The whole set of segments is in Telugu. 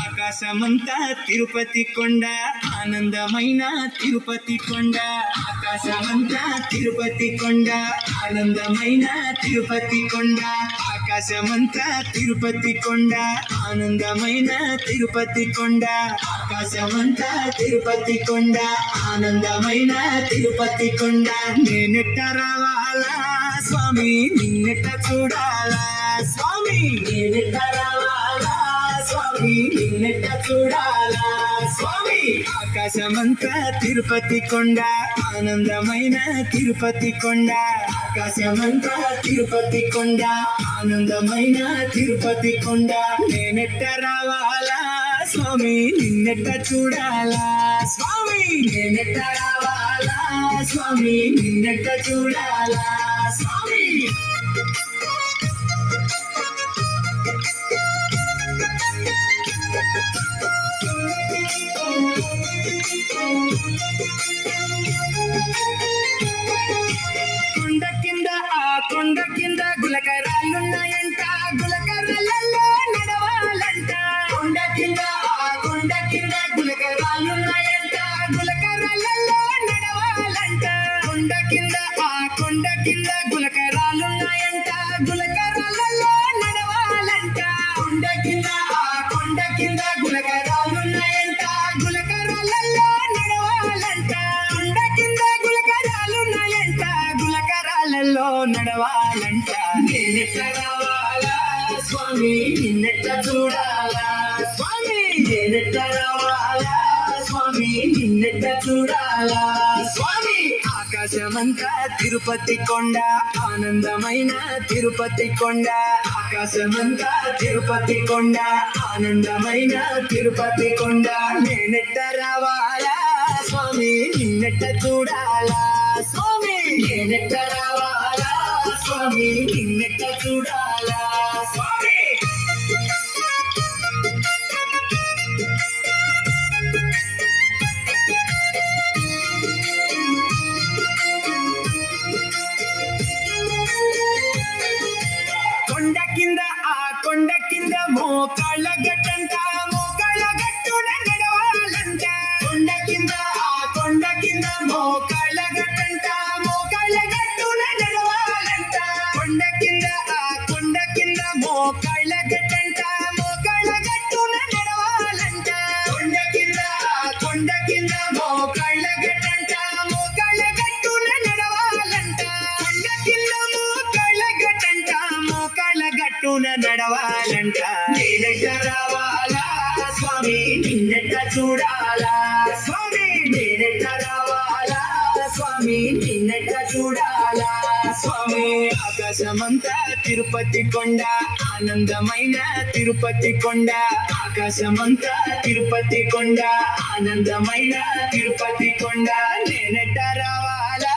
ఆకాశమంతా తిరుపతి కొండ ఆనందమైన తిరుపతి కొండ ఆకాశమంతా తిరుపతి కొండ ఆనందమైన తిరుపతి కొండ ఆకాశమంతా తిరుపతి కొండ ఆనందమైన తిరుపతి కొండ ఆకాశమంతా తిరుపతి కొండ ఆనందమైన తిరుపతి కొండ నేనెట్ట రావాలా స్వామి నిన్నెట్ట చూడాలా స్వామి నేనెట్ట రావాలా స్వామి నిన్నెట్ట చూడాలా స్వామి ఆకాశమంతా తిరుపతి కొండ ఆనందమైన తిరుపతి కొండ ఆకాశమంతా తిరుపతి కొండ ఆనందమైన తిరుపతి కొండ నేనెట్ట రావాలా స్వామి నిన్నెట్ట చూడాలా స్వామి నేనెట్ట రావాలా స్వామి నిన్నెట్ట చూడాలా స్వామి కొండ కింద గులకరాళ్ళున్నాయంట గులకర్రలలో నడవాలంట కొండ కింద గులకరాళ్ళున్నాయంట గులకర్రలలో నడవాలంట కొండ కింద గులకరాళ్ళున్నాయంట గులకర్రలలో నడవాలంట కొండ కింద గులకరాళ్ళున్నాయంట గులకర్రలలో నడవాలంట కొండ కింద గులకరాళ్ళున్నాయంట గులకరాళ్ళలో నడవాలంట నిన్నెట్ట రావాలా స్వామి నిన్నెట్ట చూడాలా స్వామి నేనెట్ట రావాలా స్వామి నిన్నెట్ట చూడాలా స్వామి ఆకాశమంతా తిరుపతి కొండ ఆనందమైన తిరుపతి కొండ ఆకాశమంతా తిరుపతి కొండ ఆనందమైన తిరుపతి కొండ నేనెట్ట రావాలా స్వామి నిన్నెట్ట చూడాలా స్వామి నేనెట్ట రావాలా స్వామి నిన్నెట్ట చూడాలా స్వామి కొండ కింద మోకాళ్ళ గట్టంట మోకాళ్ళ గట్టున నడవాలంట కొండ కింద మోకాళ్ళ గట్టంట మోకాళ్ళ గట్టున నడవాలంట కొండ కింద మోకాళ్ళ గట్టంట మోకాళ్ళ గట్టున నడవాలంట కొండ కింద మోకాళ్ళ గట్టంట మోకాళ్ళ గట్టున నడవాలంట కొండ కింద మోకాళ్ళ గట్టంట మోకాళ్ళ గట్టున నడవాలంట నేనెట్ట రావాలా స్వామి నిన్నెట్ట చూడాలా స్వామి నేనెట్ట రావాలా స్వామి నిన్నెట్ట చూడాలా స్వామి ఆకాశమంతా తిరుపతి కొండ ఆనందమైన తిరుపతి కొండ ఆకాశమంతా తిరుపతి కొండ ఆనందమైన తిరుపతి కొండ నేనెట్ట రావాలా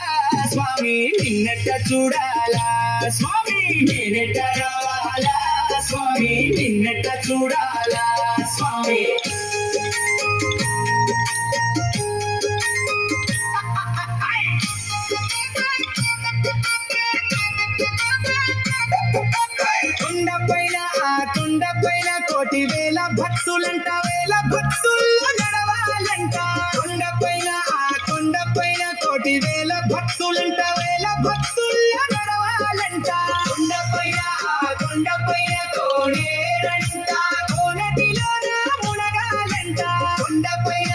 స్వామి నిన్నెట్ట చూడాలా స్వామి నేనెట్ట రావాలా స్వామి నిన్నెట్ట చూడాలా స్వామి కొండపైన కోటి వేల భక్తులంట వేల భక్తుల్లో నడవాలంట కొండపైన కోటి వేల భక్తులంట వేల భక్తుల్లో నడవాలంట కొండపైన కోడేరంట కోనటిలోన మునగాలంట కొండపైన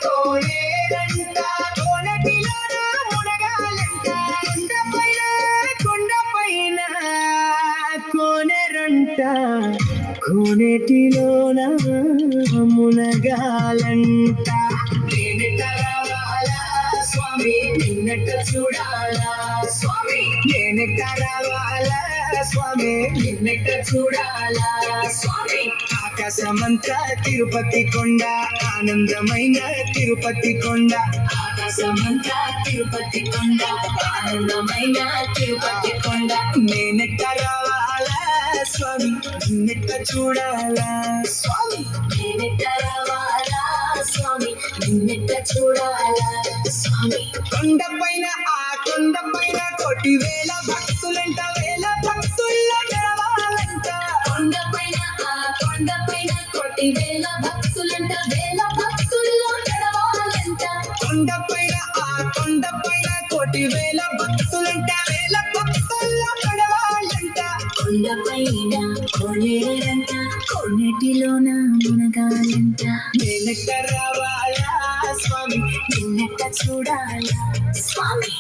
కోడేరంట కోనటిలోన మునగాలంట కొండపైన కోనెరంట కోనెటిలోన మునగాలంట నేనెట్ట రావాలా స్వామి నిన్నెట్ట చూడాలా స్వామి నేనెట్ట రావాలా స్వామి నిన్నెట్ట చూడాలా స్వామి ఆకాశమంతా తిరుపతి కొండ ఆనందమైన తిరుపతి కొండ ఆకాశమంతా తిరుపతి కొండ ఆనందమైన తిరుపతి కొండ నేనెట్ట రావాలా స్వామి నిన్నెట్ట చూడాలా స్వామి నేనెట్ట రావాలా స్వామి నిన్నెట్ట చూడాలా స్వామి కొండపైన కోటి వేల భక్తులంట వేల భక్తుల్లో నడవాలంట కొండపైన కొండపైన కోటి వేల భక్తులంట వేల భక్తుల్లో నడవాలంట కొండపైన కొండపైన కోటి వేల భక్తులంట వేల భక్తుల్లో నడవాలంట కొండపైన కోనేరంట కోనేటిలోన మునగాలంట నేనెట్ట రావాలా స్వామి నిన్నెట్ట చూడాలా స్వామి